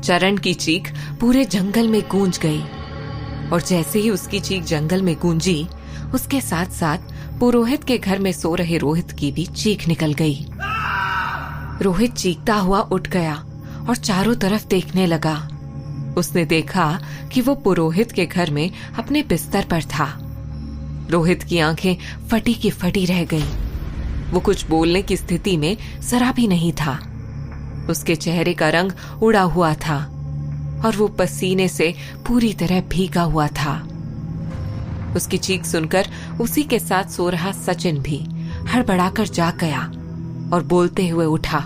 चरण की चीख पूरे जंगल में गूंज गई और जैसे ही उसकी चीख जंगल में गूंजी, उसके साथ साथ पुरोहित के घर में सो रहे रोहित की भी चीख निकल गई। रोहित चीखता हुआ उठ गया और चारों तरफ देखने लगा। उसने देखा कि वो पुरोहित के घर में अपने बिस्तर पर था। रोहित की आंखें फटी की फटी रह गईं। वो कुछ बोलने की स्थिति में जरा भी नहीं था। उसके चेहरे का रंग उड़ा हुआ था और वो पसीने से पूरी तरह भीगा हुआ था। उसकी चीख सुनकर उसी के साथ सो रहा सचिन भी हड़बड़ाकर जाग गया और बोलते हुए उठा,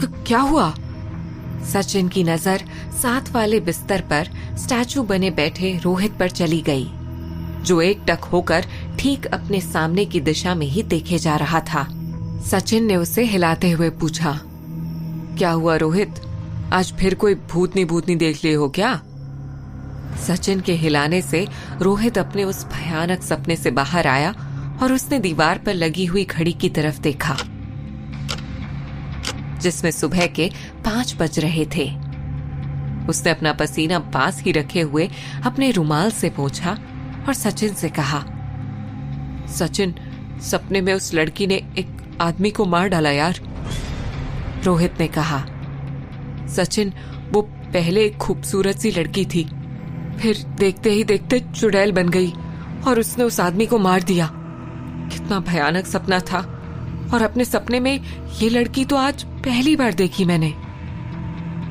क्या हुआ? सचिन की नजर साथ वाले बिस्तर पर स्टैचू बने बैठे रोहित पर चली गई, जो एकटक होकर ठीक अपने सामने की दिशा में ही देखे जा रहा था। सचिन ने उसे हिलाते हुए पूछा, क्या हुआ रोहित? आज फिर कोई भूतनी देख लिए हो क्या? सचिन के हिलाने से रोहित अपने उस भयानक सपने से बाहर आया और उसने दीवार पर लगी हुई घड़ी की तरफ देखा, जिसमें सुबह के 5 बज रहे थे। उसने अपना पसीना पास ही रखे हुए अपने रुमाल से पोंछा और सचिन से कहा, सचिन, सपने में उस लड़की ने एक आदमी को मार डाला यार। रोहित ने कहा, सचिन, वो पहले एक खूबसूरत सी लड़की थी, फिर देखते ही देखते चुड़ैल बन गई और उसने उस आदमी को मार दिया। कितना भयानक सपना था, और अपने सपने में ये लड़की तो आज पहली बार देखी मैंने।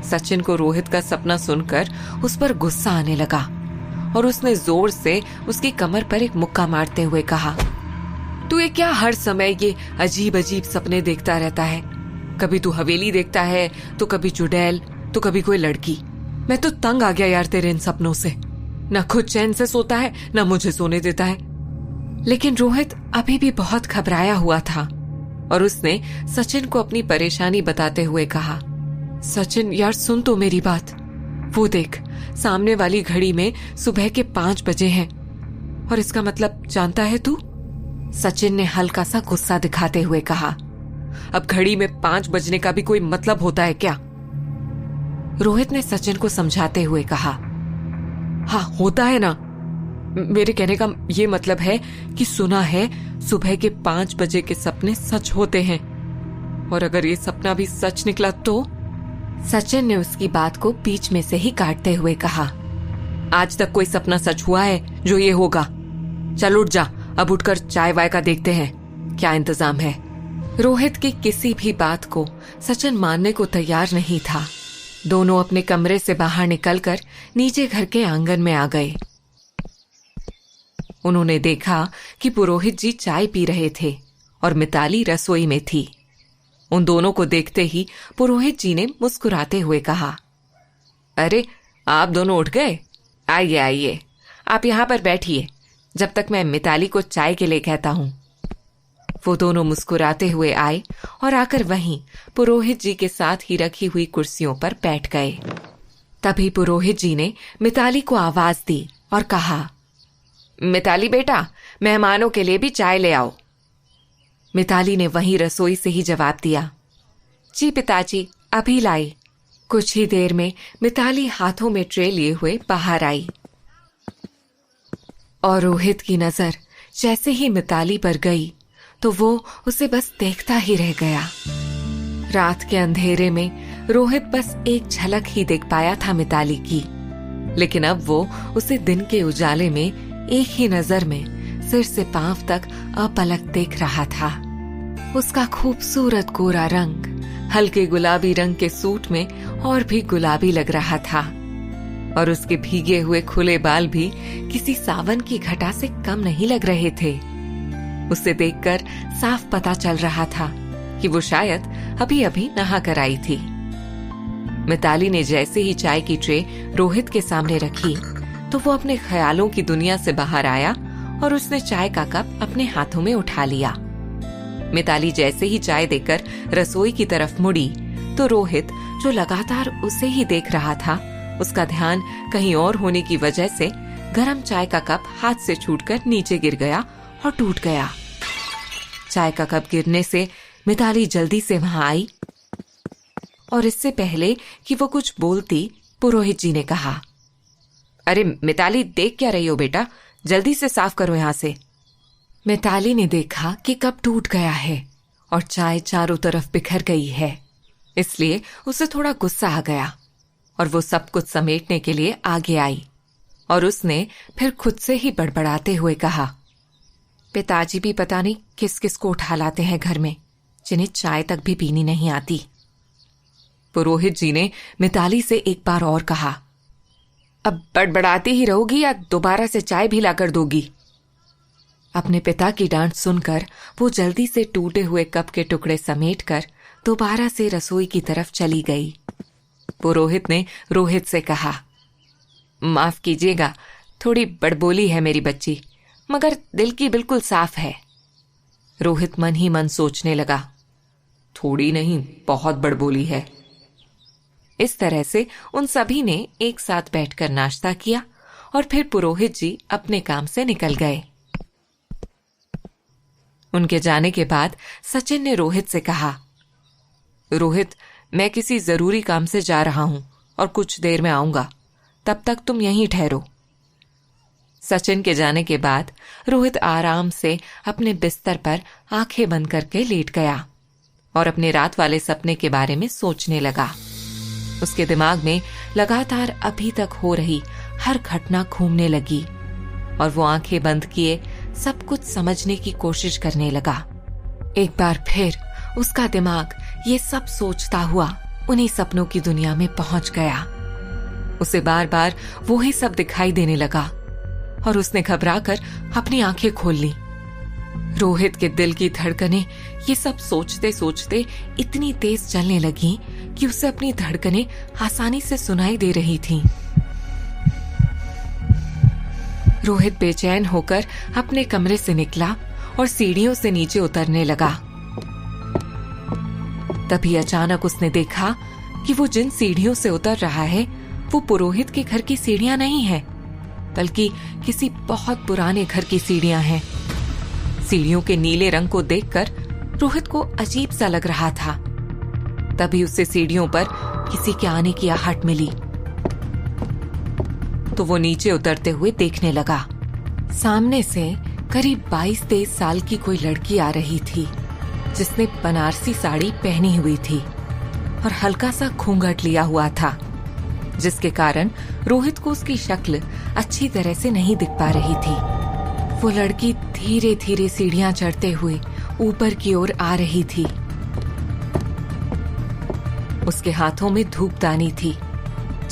सचिन को रोहित का सपना सुनकर उस पर गुस्सा आने लगा और उसने जोर से उसकी कमर पर एक मुक्का मारते हुए कहा, तू ये क्या हर समय ये अजीब अजीब सपने देखता रहता है? कभी तू हवेली देखता है, तो कभी चुड़ैल, तो कभी कोई लड़की। मैं तो तंग आ गया यार तेरे इन सपनों से। न खुद चैन से सोता है, न मुझे सोने देता है। लेकिन रोहित अभी भी बहुत घबराया हुआ था और उसने सचिन को अपनी परेशानी बताते हुए कहा, सचिन यार सुन तो मेरी बात। वो देख, सामने वाली घड़ी में सुबह के 5 बजे हैं और इसका मतलब जानता है तू? सचिन ने हल्का सा गुस्सा दिखाते हुए कहा, अब घड़ी में 5 बजने का भी कोई मतलब होता है क्या? रोहित ने सचिन को समझाते हुए कहा, हाँ होता है ना। मेरे कहने का ये मतलब है कि सुना है सुबह के 5 बजे के सपने सच होते हैं, और अगर ये सपना भी सच निकला तो? सचिन ने उसकी बात को बीच में से ही काटते हुए कहा, आज तक कोई सपना सच हुआ है जो ये होगा? चल उठ जा, अब उठकर चाय वाय का देखते हैं क्या इंतजाम है। रोहित की किसी भी बात को सचिन मानने को तैयार नहीं था। दोनों अपने कमरे से बाहर निकलकर नीचे घर के आंगन में आ गए। उन्होंने देखा कि पुरोहित जी चाय पी रहे थे और मिताली रसोई में थी। उन दोनों को देखते ही पुरोहित जी ने मुस्कुराते हुए कहा, अरे आप दोनों उठ गए? आइए आइए, आप यहां पर बैठिए जब तक मैं मिताली को चाय के लिए कहता हूं। वो दोनों मुस्कुराते हुए आए और आकर वहीं पुरोहित जी के साथ ही रखी हुई कुर्सियों पर बैठ गए। तभी पुरोहित जी ने मिताली को आवाज दी और कहा, मिताली बेटा, मेहमानों के लिए भी चाय ले आओ। मिताली ने वहीं रसोई से ही जवाब दिया, जी पिताजी, अभी लाई। कुछ ही देर में मिताली हाथों में ट्रे लिए हुए बाहर आई और रोहित की नजर जैसे ही मिताली पर गई तो वो उसे बस देखता ही रह गया। रात के अंधेरे में रोहित बस एक झलक ही देख पाया था मिताली की, लेकिन अब वो उसे दिन के उजाले में एक ही नजर में सिर से पांव तक अपलक देख रहा था। उसका खूबसूरत गोरा रंग हल्के गुलाबी रंग के सूट में और भी गुलाबी लग रहा था और उसके भीगे हुए खुले बाल भी किसी सावन की घटा से कम नहीं लग रहे थे। उसे देखकर साफ पता चल रहा था कि वो शायद अभी अभी नहा कर आई थी। मिताली ने जैसे ही चाय की ट्रे रोहित के सामने रखी तो वो अपने ख्यालों की दुनिया से बाहर आया और उसने चाय का कप अपने हाथों में उठा लिया। मिताली जैसे ही चाय देकर रसोई की तरफ मुड़ी तो रोहित, जो लगातार उसे ही देख रहा था, उसका ध्यान कहीं और होने की वजह से गरम चाय का कप हाथ से छूटकर नीचे गिर गया और टूट गया। चाय का कप गिरने से मिताली जल्दी से वहां आई और इससे पहले कि वो कुछ बोलती पुरोहित जी ने कहा। अरे मिताली, देख क्या रही हो बेटा, जल्दी से साफ करो यहां से। मिताली ने देखा कि कप टूट गया है और चाय चारों तरफ बिखर गई है, इसलिए उसे थोड़ा गुस्सा आ गया और वो सब कुछ समेटने के लिए आगे आई और उसने फिर खुद से ही बड़बड़ाते हुए कहा, पिताजी भी पता नहीं किस किस को उठा लाते हैं घर में, जिन्हें चाय तक भी पीनी नहीं आती। पुरोहित जी ने मिताली से एक बार और कहा, अब बड़बड़ाती ही रहोगी या दोबारा से चाय भी लाकर दोगी? अपने पिता की डांट सुनकर वो जल्दी से टूटे हुए कप के टुकड़े समेटकर दोबारा से रसोई की तरफ चली गई। पुरोहित ने रोहित से कहा, माफ कीजिएगा, थोड़ी बड़बोली है मेरी बच्ची, मगर दिल की बिल्कुल साफ है। रोहित मन ही मन सोचने लगा, थोड़ी नहीं बहुत बड़बोली है। इस तरह से उन सभी ने एक साथ बैठकर नाश्ता किया और फिर पुरोहित जी अपने काम से निकल गए। उनके जाने के बाद सचिन ने रोहित से कहा, रोहित, मैं किसी जरूरी काम से जा रहा हूं और कुछ देर में आऊंगा, तब तक तुम यहीं ठहरो। सचिन के जाने के बाद रोहित आराम से अपने बिस्तर पर आंखें बंद करके लेट गया और अपने रात वाले सपने के बारे में सोचने लगा। उसके दिमाग में लगातार अभी तक हो रही हर घटना घूमने लगी और वो आंखें बंद किए सब कुछ समझने की कोशिश करने लगा। एक बार फिर उसका दिमाग ये सब सोचता हुआ उन्हीं सपनों की दुनिया में पहुंच गया। उसे बार बार वो ही सब दिखाई देने लगा और उसने घबराकर अपनी आंखें खोल ली। रोहित के दिल की धड़कनें ये सब सोचते सोचते इतनी तेज चलने लगी कि उसे अपनी धड़कनें आसानी से सुनाई दे रही थीं। रोहित बेचैन होकर अपने कमरे से निकला और सीढ़ियों से नीचे उतरने लगा। तभी अचानक उसने देखा कि वो जिन सीढ़ियों से उतर रहा है वो पुरोहित के घर की सीढ़ियां नहीं है, बल्कि किसी बहुत पुराने घर की सीढ़ियां हैं। सीढ़ियों के नीले रंग को देखकर रोहित को अजीब सा लग रहा था। तभी उसे सीढ़ियों पर किसी के आने की आहट मिली तो वो नीचे उतरते हुए देखने लगा। सामने से करीब 22-23 साल की कोई लड़की आ रही थी, जिसने बनारसी साड़ी पहनी हुई थी और हल्का सा घूंघट लिया हुआ था, जिसके कारण रोहित को उसकी शक्ल अच्छी तरह से नहीं दिख पा रही थी। वो लड़की धीरे धीरे सीढ़ियां चढ़ते हुए ऊपर की ओर आ रही थी। उसके हाथों में धूपदानी थी,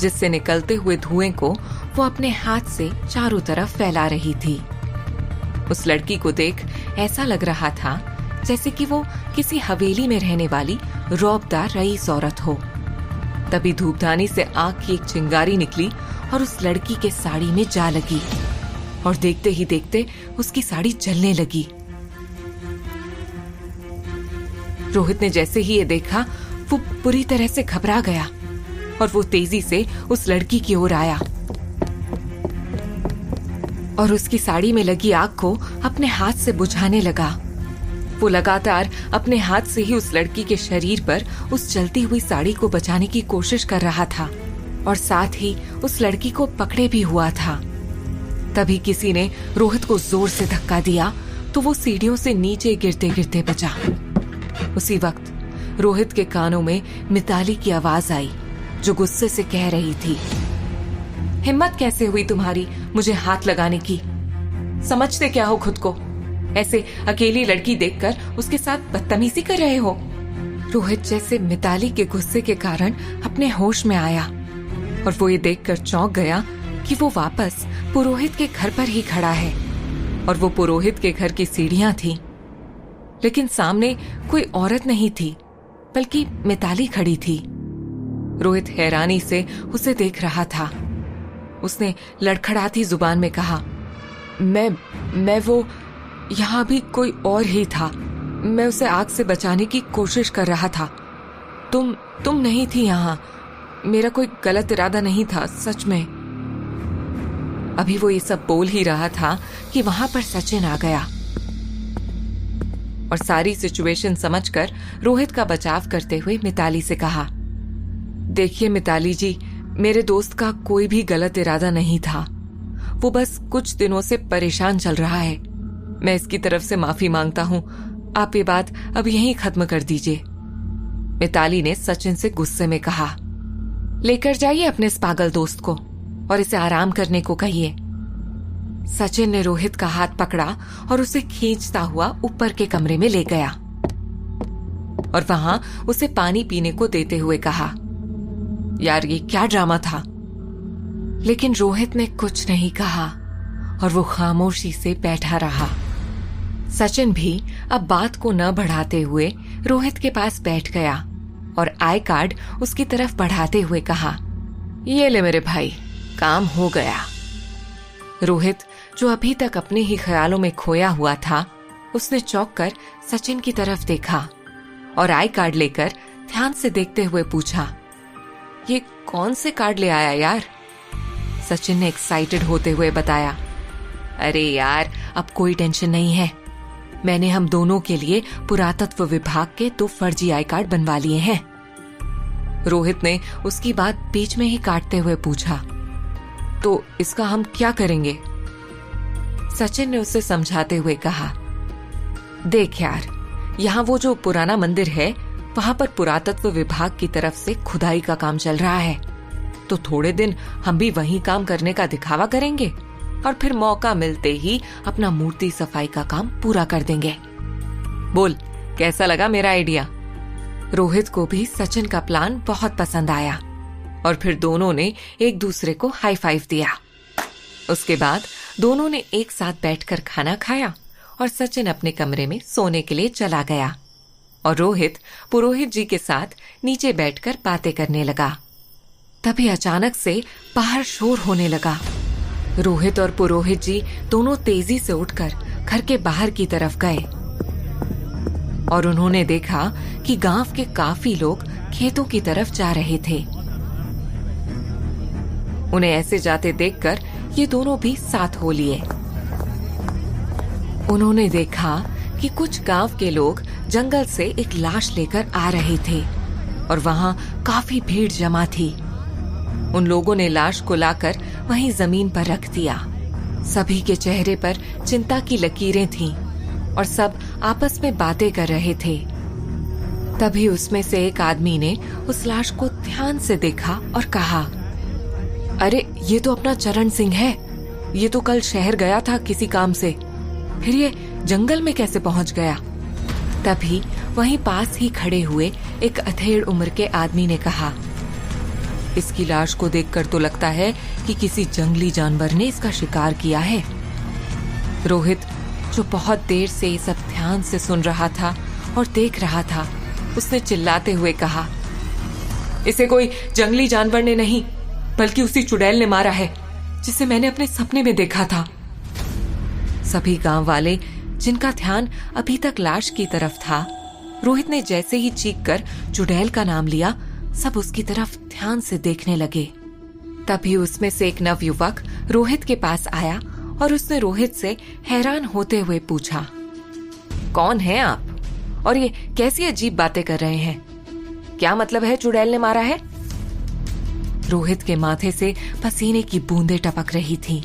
जिससे निकलते हुए धुएं को वो अपने हाथ से चारों तरफ फैला रही थी। उस लड़की को देख ऐसा लग रहा था जैसे कि वो किसी हवेली में रहने वाली रौबदार रईस औरत हो। तभी धूपदानी से आग की एक चिंगारी निकली और उस लड़की के साड़ी में जा लगी और देखते ही देखते उसकी साड़ी जलने लगी। रोहित ने जैसे ही ये देखा वो पूरी तरह से घबरा गया और वो तेजी से उस लड़की की ओर आया और उसकी साड़ी में लगी आग को अपने हाथ से बुझाने लगा। वो लगातार अपने हाथ से ही उस लड़की के शरीर पर उस जलती हुई साड़ी को बचाने की कोशिश कर रहा था और साथ ही उस लड़की को पकड़े भी हुआ था। तभी किसी ने रोहित को जोर से धक्का दिया तो वो सीढ़ियों से नीचे गिरते गिरते बचा। उसी वक्त रोहित के कानों में मिताली की आवाज आई, जो गुस्से से कह रही थी, हिम्मत कैसे हुई तुम्हारी मुझे हाथ लगाने की? समझते क्या हो खुद को? ऐसे अकेली लड़की देखकर उसके साथ बदतमीजी कर रहे हो। रोहित जैसे मिताली के गुस्से के कारण अपने होश में आया और वो ये देखकर चौंक गया कि वो वापस पुरोहित के घर पर ही खड़ा है और वो पुरोहित के घर की सीढ़ियां थी, लेकिन सामने कोई औरत नहीं थी बल्कि मिताली खड़ी थी। रोहित हैरानी से उसे देख रहा था। उसने लड़खड़ाती जुबान में कहा, मैं वो यहाँ भी कोई और ही था। मैं उसे आग से बचाने की कोशिश कर रहा था। तुम नहीं थी यहाँ। मेरा कोई गलत इरादा नहीं था, सच में। अभी वो ये सब बोल ही रहा था कि वहां पर सचिन आ गया और सारी सिचुएशन समझकर रोहित का बचाव करते हुए मिताली से कहा, देखिए मिताली जी, मेरे दोस्त का कोई भी गलत इरादा नहीं था। वो बस कुछ दिनों से परेशान चल रहा है। मैं इसकी तरफ से माफी मांगता हूँ। आप ये बात अब यहीं खत्म कर दीजिए। मिताली ने सचिन से गुस्से में कहा। लेकर जाइए अपने इस पागल दोस्त को और इसे आराम करने को कहिए। सचिन ने रोहित का हाथ पकड़ा और उसे खींचता हुआ ऊपर के कमरे में ले गया और वहां उसे पानी पीने को देते हुए कहा, यार ये क्या ड्रामा था। लेकिन रोहित ने कुछ नहीं कहा और वो खामोशी से बैठा रहा। सचिन भी अब बात को न बढ़ाते हुए रोहित के पास बैठ गया और आई कार्ड उसकी तरफ बढ़ाते हुए कहा, ये ले मेरे भाई, काम हो गया। रोहित, जो अभी तक अपने ही ख्यालों में खोया हुआ था, उसने चौंक कर सचिन की तरफ देखा और आई कार्ड लेकर ध्यान से देखते हुए पूछा, ये कौन से कार्ड ले आया यार? सचिन ने एक्साइटेड होते हुए बताया, अरे यार अब कोई टेंशन नहीं है। मैंने हम दोनों के लिए पुरातत्व विभाग के 2 फर्जी आई कार्ड बनवा लिए हैं। रोहित ने उसकी बात बीच में ही काटते हुए पूछा, तो इसका हम क्या करेंगे? सचिन ने उसे समझाते हुए कहा, देख यार, यहाँ वो जो पुराना मंदिर है वहां पर पुरातत्व विभाग की तरफ से खुदाई का काम चल रहा है, तो थोड़े दिन हम भी वहीं काम करने का दिखावा करेंगे और फिर मौका मिलते ही अपना मूर्ति सफाई का काम पूरा कर देंगे। बोल, कैसा लगा मेरा आइडिया? रोहित को भी सचिन का प्लान बहुत पसंद आया और फिर दोनों ने एक दूसरे को हाई फाइव दिया। उसके बाद दोनों ने एक साथ बैठकर खाना खाया और सचिन अपने कमरे में सोने के लिए चला गया और रोहित पुरोहित जी के साथ नीचे बैठकर बातें करने लगा। तभी अचानक से बाहर शोर होने लगा। रोहित और पुरोहित जी दोनों तेजी से उठकर घर के बाहर की तरफ गए और उन्होंने देखा कि गांव के काफी लोग खेतों की तरफ जा रहे थे। उन्हें ऐसे जाते देखकर ये दोनों भी साथ हो लिए। उन्होंने देखा कि कुछ गांव के लोग जंगल से एक लाश लेकर आ रहे थे और वहां काफी भीड़ जमा थी। उन लोगों ने लाश को लाकर वहीं जमीन पर रख दिया। सभी के चेहरे पर चिंता की लकीरें थीं और सब आपस में बातें कर रहे थे। तभी उसमें से एक आदमी ने उस लाश को ध्यान से देखा और कहा, अरे ये तो अपना चरण सिंह है। ये तो कल शहर गया था किसी काम से, फिर ये जंगल में कैसे पहुंच गया? तभी वहीं पास ही खड़े हुए एक अधेड़ उम्र के आदमी ने कहा, इसकी लाश को देखकर तो लगता है कि किसी जंगली जानवर ने इसका शिकार किया है। रोहित, जो बहुत देर से ये सब ध्यान से सुन रहा था और देख रहा था, उसने चिल्लाते हुए कहा, इसे कोई जंगली जानवर ने नहीं बल्कि उसी चुड़ैल ने मारा है जिसे मैंने अपने सपने में देखा था। सभी गांव वाले, जिनका ध्यान अभी तक लाश की तरफ था, रोहित ने जैसे ही चीखकर चुड़ैल का नाम लिया, सब उसकी तरफ ध्यान से देखने लगे। तभी उसमें से एक नवयुवक रोहित के पास आया और उसने रोहित से हैरान होते हुए पूछा, कौन है आप और ये कैसी अजीब बातें कर रहे हैं? क्या मतलब है चुड़ैल ने मारा है? रोहित के माथे से पसीने की बूंदें टपक रही थीं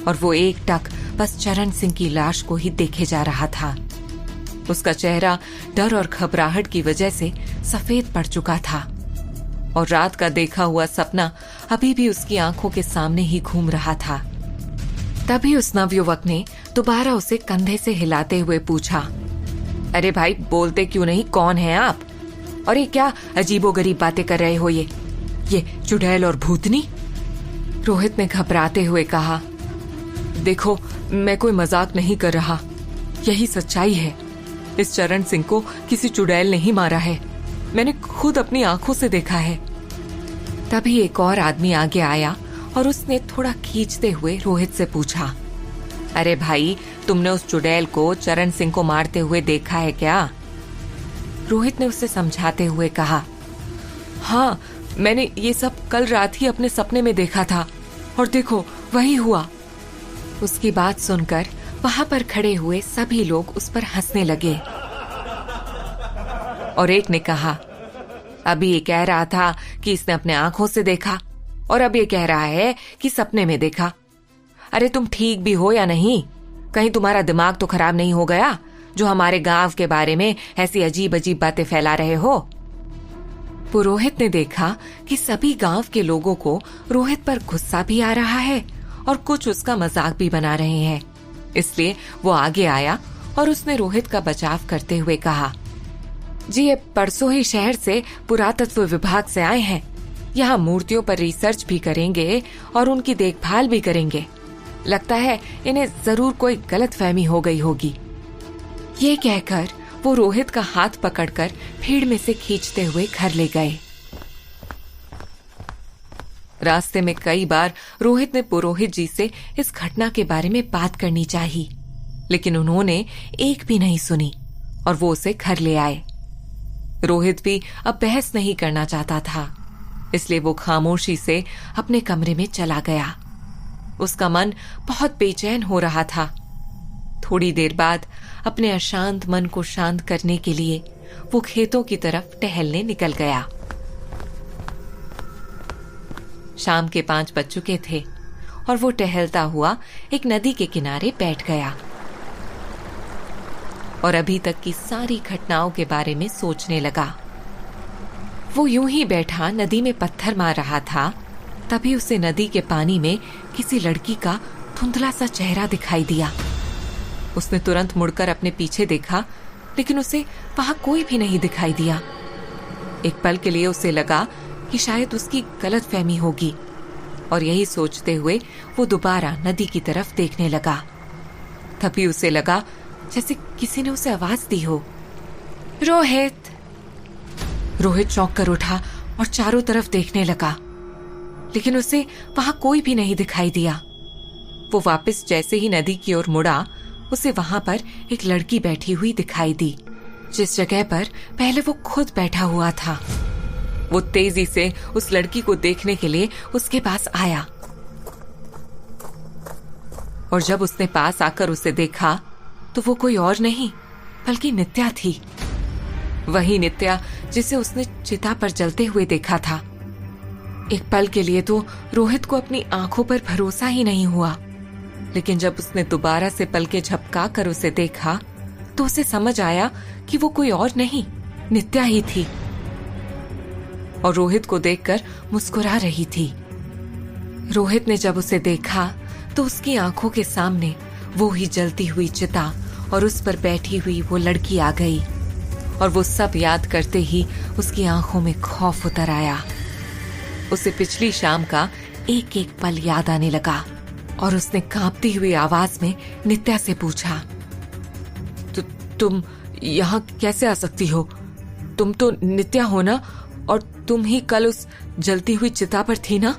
और वो एकटक बस चरण सिंह की लाश को ही देखे जा रहा था। उसका चेहरा डर और घबराहट की वजह से सफेद पड़ चुका था और रात का देखा हुआ सपना अभी भी उसकी आंखों के सामने ही घूम रहा था। तभी उस नवयुवक ने दोबारा उसे कंधे से हिलाते हुए पूछा, अरे भाई बोलते क्यों नहीं, कौन है आप और ये क्या अजीबोगरीब बातें कर रहे हो? ये चुड़ैल और भूतनी? रोहित ने घबराते हुए कहा, देखो मैं कोई मजाक नहीं कर रहा, यही सच्चाई है। इस चरण सिंह को किसी चुड़ैल ने ही मारा है, मैंने खुद अपनी आंखों से देखा है। तभी एक और आदमी आगे आया और उसने थोड़ा खींचते हुए रोहित से पूछा, अरे भाई तुमने उस चुड़ैल को चरण सिंह को मारते हुए देखा है क्या? रोहित ने उसे समझाते हुए कहा, हाँ मैंने ये सब कल रात ही अपने सपने में देखा था और देखो वही हुआ। उसकी बात सुनकर वहां पर खड़े हुए सभी लोग उस पर हंसने लगे और एक ने कहा, अभी ये कह रहा था कि इसने अपने आंखों से देखा, और अब ये कह रहा है कि सपने में देखा। अरे तुम ठीक भी हो या नहीं? कहीं तुम्हारा दिमाग तो खराब नहीं हो गया जो हमारे गांव के बारे में ऐसी अजीब अजीब बातें फैला रहे हो? पुरोहित ने देखा कि सभी गांव के लोगों को रोहित पर गुस्सा भी आ रहा है और कुछ उसका मजाक भी बना रहे हैं। इसलिए वो आगे आया और उसने रोहित का बचाव करते हुए कहा, जी ये परसों ही शहर से पुरातत्व विभाग से आए हैं। यहाँ मूर्तियों पर रिसर्च भी करेंगे और उनकी देखभाल भी करेंगे। लगता है इन्हें जरूर कोई गलतफहमी हो गई होगी। ये कहकर वो रोहित का हाथ पकड़कर भीड़ में से खींचते हुए घर ले गए। रास्ते में कई बार रोहित ने पुरोहित जी से इस घटना के बारे में बात करनी चाहिए, लेकिन उन्होंने एक भी नहीं सुनी और वो उसे घर ले आए। रोहित भी अब बहस नहीं करना चाहता था, इसलिए वो खामोशी से अपने कमरे में चला गया। उसका मन बहुत बेचैन हो रहा था। थोड़ी देर बाद अपने अशांत मन को शांत करने के लिए वो खेतों की तरफ टहलने निकल गया। शाम के 5 बज चुके थे और वो टहलता हुआ एक नदी के किनारे बैठ गया और अभी तक की सारी घटनाओं के बारे में सोचने लगा। वो यूं ही बैठा नदी में पत्थर मार रहा था, तभी उसे नदी के पानी में किसी लड़की का धुंधला सा चेहरा दिखाई दिया। उसने तुरंत मुड़कर अपने पीछे देखा, लेकिन उसे वहां कोई भी नहीं दिखाई दिया। एक पल के लिए उसे लगा कि शायद उसकी गलतफहमी होगी और यही सोचते हुए वो दोबारा नदी की तरफ देखने लगा। तभी उसे लगा जैसे किसी ने उसे आवाज दी हो, रोहित। रोहित चौंक कर उठा और चारों तरफ देखने लगा, लेकिन उसे वहां कोई भी नहीं दिखाई दिया। वो वापस जैसे ही नदी की ओर मुड़ा, उसे वहां पर एक लड़की बैठी हुई दिखाई दी, जिस जगह पर पहले वो खुद बैठा हुआ था। वो तेजी से उस लड़की को देखने के लिए उसके पास आया और जब उसने पास आकर उसे देखा तो वो कोई और नहीं बल्कि नित्या थी। वही नित्या जिसे उसने चिता पर जलते हुए देखा था। एक पल के लिए तो रोहित को अपनी आंखों पर भरोसा ही नहीं हुआ, लेकिन जब उसने दोबारा से पलकें झपका कर उसे देखा तो उसे समझ आया कि वो कोई और नहीं, नित्या ही थी और रोहित को देखकर मुस्कुरा रही थी। रोहित ने जब उसे देखा तो उसकी आंखों के सामने वो ही जलती हुई चिता और उस पर बैठी हुई वो लड़की आ गई और वो सब याद करते ही उसकी आंखों में खौफ उतर आया। उसे पिछली शाम का एक एक पल याद आने लगा और उसने कांपती हुई आवाज में नित्या से पूछा, तुम यहाँ कैसे आ सकती हो? तुम तो नित्या हो ना, और तुम ही कल उस जलती हुई चिता पर थी ना?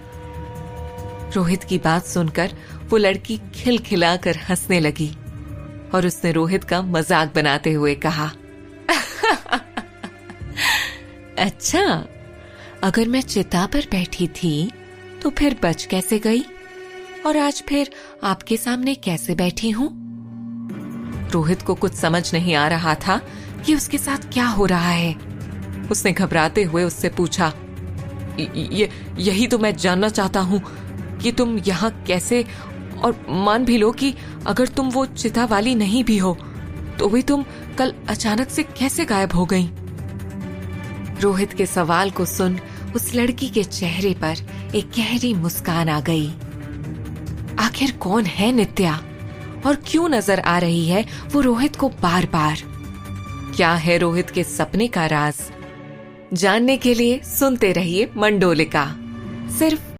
रोहित की बात सुनकर वो लड़की खिलखिलाकर हंसने लगी और उसने रोहित का मजाक बनाते हुए कहा, अच्छा, अगर मैं चिता पर बैठी थी तो फिर बच कैसे गई और आज फिर आपके सामने कैसे बैठी हूं? रोहित को कुछ समझ नहीं आ रहा था कि उसके साथ क्या हो रहा है। उसने घबराते हुए उससे पूछा, यही तो मैं जानना चाहता हूं कि तुम यहाँ कैसे, और मान भी लो कि अगर तुम वो चिता वाली नहीं भी हो तो भी तुम कल अचानक से कैसे गायब हो गई? रोहित के सवाल को सुन उस लड़की के चेहरे पर एक गहरी मुस्कान आ गई। आखिर कौन है नित्या और क्यों नजर आ रही है वो रोहित को बार बार? क्या है रोहित के सपने का राज? जानने के लिए सुनते रहिए मंडोलिका, सिर्फ